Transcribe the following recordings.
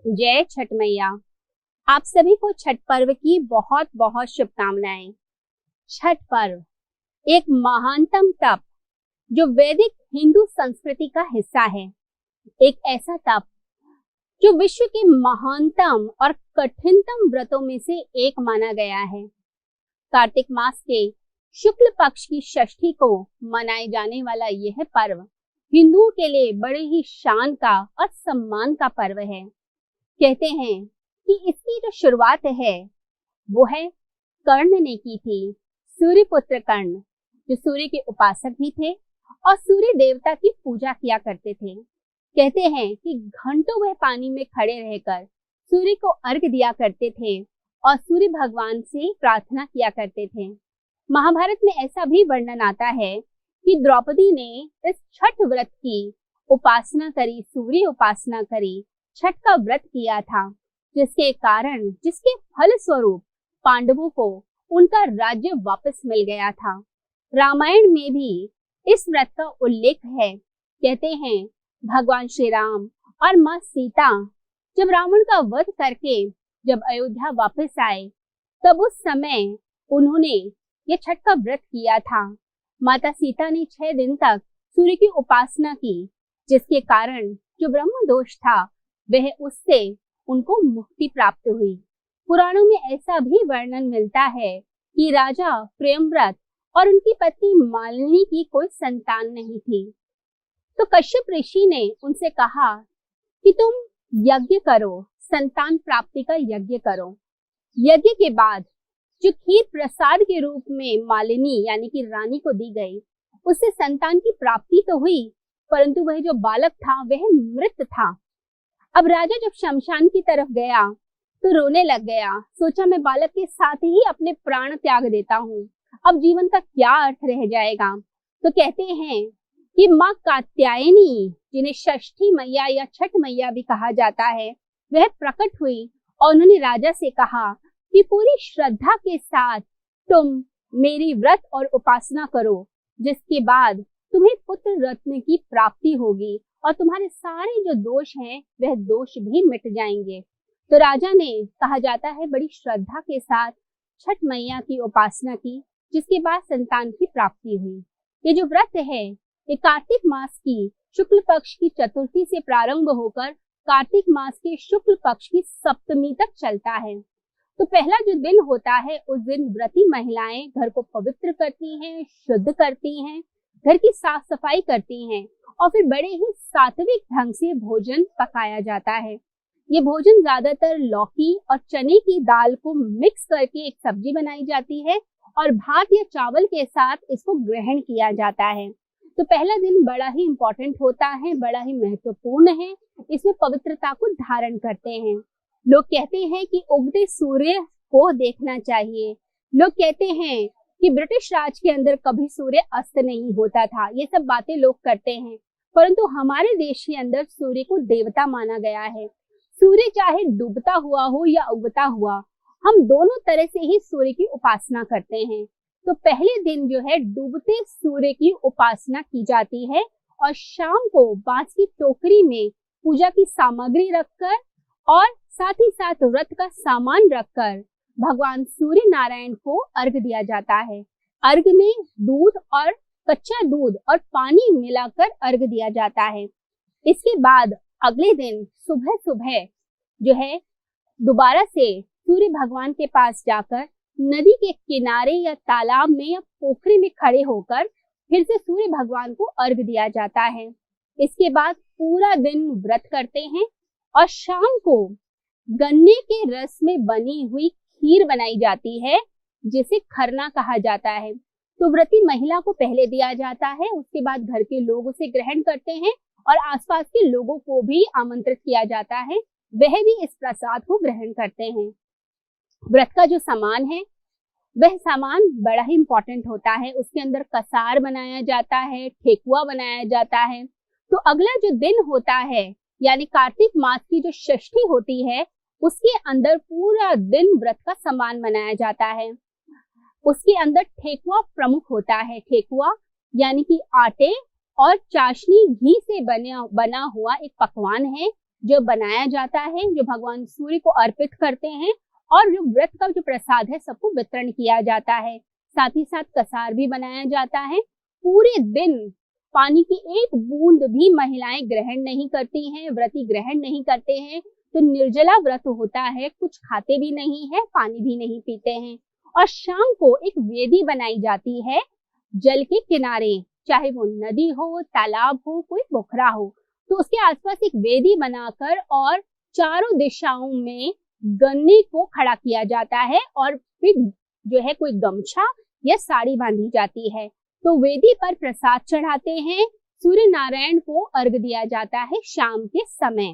जय छठ मैया। आप सभी को छठ पर्व की बहुत बहुत शुभकामनाएं। छठ पर्व एक महानतम तप जो वैदिक हिंदू संस्कृति का हिस्सा है। एक ऐसा तप जो विश्व के महानतम और कठिनतम व्रतों में से एक माना गया है। कार्तिक मास के शुक्ल पक्ष की षष्ठी को मनाए जाने वाला यह पर्व हिंदुओं के लिए बड़े ही शान का और सम्मान का पर्व है। कहते हैं कि इसकी जो शुरुआत है वो है कर्ण ने की थी। सूर्यपुत्र कर्ण जो सूर्य के उपासक भी थे और सूर्य देवता की पूजा किया करते थे। कहते हैं कि घंटों वह पानी में खड़े रहकर सूर्य को अर्घ्य दिया करते थे और सूर्य भगवान से प्रार्थना किया करते थे। महाभारत में ऐसा भी वर्णन आता है कि द्रौपदी ने इस छठ व्रत की उपासना करी, सूर्य उपासना करी, छठ का व्रत किया था, जिसके फल स्वरूप पांडवों को उनका राज्य वापस मिल गया था। रामायण में भी इस व्रत का उल्लेख है। कहते हैं भगवान श्री राम और माँ सीता जब रावण का वध करके जब अयोध्या वापस आए, तब उस समय उन्होंने ये छठ का व्रत किया था। माता सीता ने 6 दिन तक सूर्य की उपासना की, जिसके कारण जो ब्रह्म दोष था वह उससे उनको मुक्ति प्राप्त हुई। पुराणों में ऐसा भी वर्णन मिलता है कि राजा प्रियव्रत और उनकी पत्नी मालिनी की कोई संतान नहीं थी, तो कश्यप ऋषि ने उनसे कहा कि तुम यज्ञ करो, संतान प्राप्ति का यज्ञ करो। यज्ञ के बाद जो खीर प्रसाद के रूप में मालिनी यानी कि रानी को दी गई, उससे संतान की प्राप्ति तो हुई, परंतु वह जो बालक था वह मृत था। अब राजा जब शमशान की तरफ गया तो रोने लग गया। सोचा मैं बालक के साथ ही अपने प्राण त्याग देता हूँ, अब जीवन का क्या अर्थ रह जाएगा। तो कहते हैं कि माँ कात्यायनी, जिन्हें षष्ठी मैया या छठ मैया भी कहा जाता है, वह प्रकट हुई और उन्होंने राजा से कहा कि पूरी श्रद्धा के साथ तुम मेरी व्रत और उपासना करो, जिसके बाद तुम्हें पुत्र रत्न की प्राप्ति होगी और तुम्हारे सारे जो दोष हैं वह दोष भी मिट जाएंगे। तो राजा ने, कहा जाता है, बड़ी श्रद्धा के साथ छठ मैया की उपासना की, जिसके बाद संतान की प्राप्ति हुई। ये जो व्रत है ये कार्तिक मास की शुक्ल पक्ष की चतुर्थी से प्रारंभ होकर कार्तिक मास के शुक्ल पक्ष की सप्तमी तक चलता है। तो पहला जो दिन होता है उस दिन व्रती महिलाएं घर को पवित्र करती हैं, शुद्ध करती हैं, घर की साफ सफाई करती हैं और फिर बड़े ही सात्विक ढंग से भोजन पकाया जाता है। ये भोजन ज्यादातर लौकी और चने की दाल को मिक्स करके एक सब्जी बनाई जाती है और भात या चावल के साथ इसको ग्रहण किया जाता है। तो पहला दिन बड़ा ही इम्पोर्टेंट होता है, बड़ा ही महत्वपूर्ण है। इसमें पवित्रता को धारण करते हैं। लोग कहते हैं कि उगते सूर्य को देखना चाहिए। लोग कहते हैं कि ब्रिटिश राज के अंदर कभी सूर्य अस्त नहीं होता था। ये सब बातें लोग करते हैं, परंतु हमारे देश के अंदर सूर्य को देवता माना गया है। सूर्य चाहे डूबता हुआ हो या उगता हुआ, हम दोनों तरह से ही सूर्य की उपासना करते हैं। तो पहले दिन जो है डूबते सूर्य की उपासना की जाती है और शाम को बांस की टोकरी में पूजा की सामग्री रखकर और साथ ही साथ व्रत का सामान रखकर भगवान सूर्य नारायण को अर्घ्य दिया जाता है। अर्घ्य में दूध और कच्चा दूध और पानी मिलाकर अर्घ्य दिया जाता है। इसके बाद अगले दिन सुबह सुबह जो है दोबारा से सूर्य भगवान के पास जाकर नदी के किनारे या तालाब में या पोखरी में खड़े होकर फिर से सूर्य भगवान को अर्घ्य दिया जाता है। इसके बाद पूरा दिन व्रत करते हैं और शाम को गन्ने के रस में बनी हुई खीर बनाई जाती है, जिसे खरना कहा जाता है। तो व्रती महिला को पहले दिया जाता है, उसके बाद घर के लोग उसे ग्रहण करते हैं और आसपास के लोगों को भी आमंत्रित किया जाता है, वह भी इस प्रसाद को ग्रहण करते हैं। व्रत का जो सामान है वह सामान बड़ा ही इंपॉर्टेंट होता है। उसके अंदर कसार बनाया जाता है, ठेकुआ बनाया जाता है। तो अगला जो दिन होता है यानी कार्तिक मास की जो षष्ठी होती है, उसके अंदर पूरा दिन व्रत का सामान बनाया जाता है। उसके अंदर ठेकुआ प्रमुख होता है। ठेकुआ यानी कि आटे और चाशनी घी से बना हुआ एक पकवान है, जो बनाया जाता है, जो भगवान सूर्य को अर्पित करते हैं, और जो व्रत का जो प्रसाद है सबको वितरण किया जाता है। साथ ही साथ कसार भी बनाया जाता है। पूरे दिन पानी की एक बूंद भी महिलाएं ग्रहण नहीं करती हैं, व्रती ग्रहण नहीं करते हैं। तो निर्जला व्रत होता है, कुछ खाते भी नहीं है, पानी भी नहीं पीते हैं। और शाम को एक वेदी बनाई जाती है जल के किनारे, चाहे वो नदी हो, तालाब हो, कोई पोखरा हो, तो उसके आसपास एक वेदी बनाकर और चारों दिशाओं में गन्ने को खड़ा किया जाता है और फिर जो है कोई गमछा या साड़ी बांधी जाती है। तो वेदी पर प्रसाद चढ़ाते हैं, सूर्य नारायण को अर्घ दिया जाता है शाम के समय,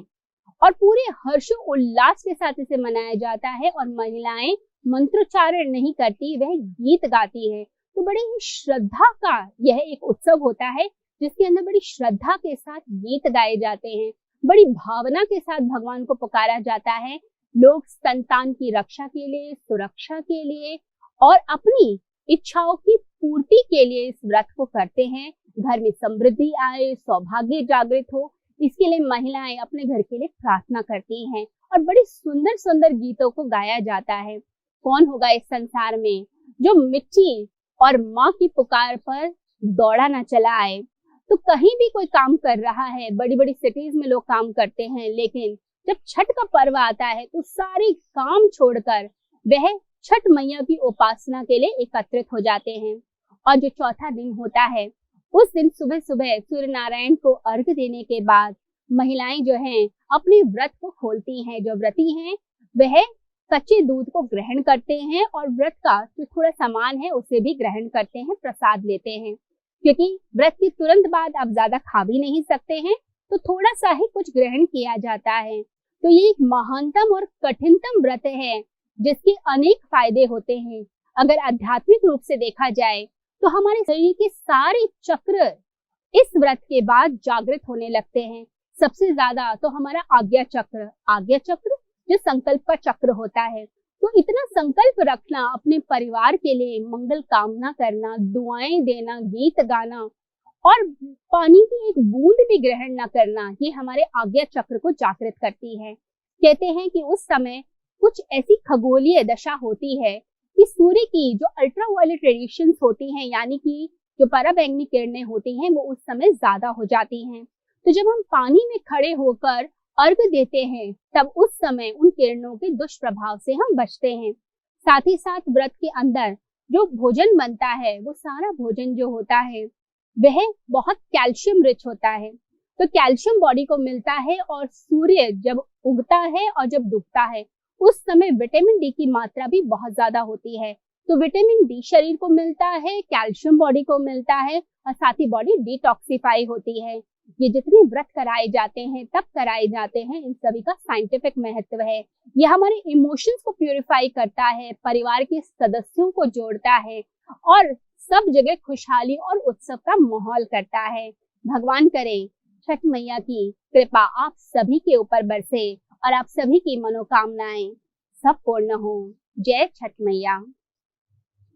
और पूरे हर्ष उल्लास के साथ इसे मनाया जाता है। और महिलाएं मंत्रोच्चारण नहीं करती, वह गीत गाती है। तो बड़ी ही श्रद्धा का यह एक उत्सव होता है जिसके अंदर बड़ी श्रद्धा के साथ गीत गाए जाते हैं, बड़ी भावना के साथ भगवान को पुकारा जाता है। लोग संतान की रक्षा के लिए, सुरक्षा के लिए और अपनी इच्छाओं की पूर्ति के लिए इस व्रत को करते हैं। घर में समृद्धि आए, सौभाग्य जागृत हो, इसके लिए महिलाएं अपने घर के लिए प्रार्थना करती हैं और बड़ी सुंदर सुंदर गीतों को गाया जाता है। कौन होगा इस संसार में जो मिट्टी और माँ की पुकार पर दौड़ा ना चला आए। तो कहीं भी कोई काम कर रहा है, बड़ी बड़ी सिटीज में लोग काम करते हैं, लेकिन जब छठ का पर्व आता है तो सारे काम छोड़कर वह छठ मैया की उपासना के लिए एकत्रित हो जाते हैं। और जो चौथा दिन होता है, उस दिन सुबह सुबह सूर्य नारायण को अर्घ देने के बाद महिलाएं जो हैं अपने व्रत को खोलती हैं। जो व्रती हैं वह कच्चे दूध को ग्रहण करते हैं और व्रत का जो थोड़ा सामान है उसे भी ग्रहण करते हैं, प्रसाद लेते हैं, क्योंकि व्रत के तुरंत बाद आप ज्यादा खा भी नहीं सकते हैं, तो थोड़ा सा ही कुछ ग्रहण किया जाता है। तो ये एक महानतम और कठिनतम व्रत है जिसके अनेक फायदे होते हैं। अगर आध्यात्मिक रूप से देखा जाए तो हमारे शरीर के सारे चक्र इस व्रत के बाद जागृत होने लगते हैं। सबसे ज्यादा तो हमारा आज्ञा चक्र जो संकल्प का चक्र होता है। तो इतना संकल्प रखना, अपने परिवार के लिए मंगल कामना करना, दुआएं देना, गीत गाना और पानी की एक बूंद भी ग्रहण न करना, ये हमारे आज्ञा चक्र को जागृत करती है। कहते हैं कि उस समय कुछ ऐसी खगोलीय दशा होती है कि सूर्य की जो अल्ट्रावायलेट रेडिएशंस होती हैं, यानी कि जो पराबैंगनी किरणें होती हैं, वो उस समय ज्यादा हो जाती हैं। तो जब हम पानी में खड़े होकर अर्घ देते हैं तब उस समय उन किरणों के दुष्प्रभाव से हम बचते हैं। साथ ही साथ व्रत के अंदर जो भोजन बनता है, वो सारा भोजन जो होता है वह बहुत कैल्शियम रिच होता है। तो कैल्शियम बॉडी को मिलता है और सूर्य जब उगता है और जब डूबता है उस समय विटामिन डी की मात्रा भी बहुत ज्यादा होती है। तो विटामिन डी शरीर को मिलता है, कैल्शियम बॉडी को मिलता है और साथ ही बॉडी डिटॉक्सिफाई होती है। ये जितने व्रत कराए जाते हैं, तब कराए जाते हैं, इन सभी का साइंटिफिक महत्व है। ये हमारे इमोशंस को प्यूरिफाई करता है, परिवार के सदस्यों को जोड़ता है और सब जगह खुशहाली और उत्सव का माहौल करता है। भगवान करे छठ मैया की कृपा आप सभी के ऊपर बरसे और आप सभी की मनोकामनाएं सब पूर्ण हो। जय छठ मैया।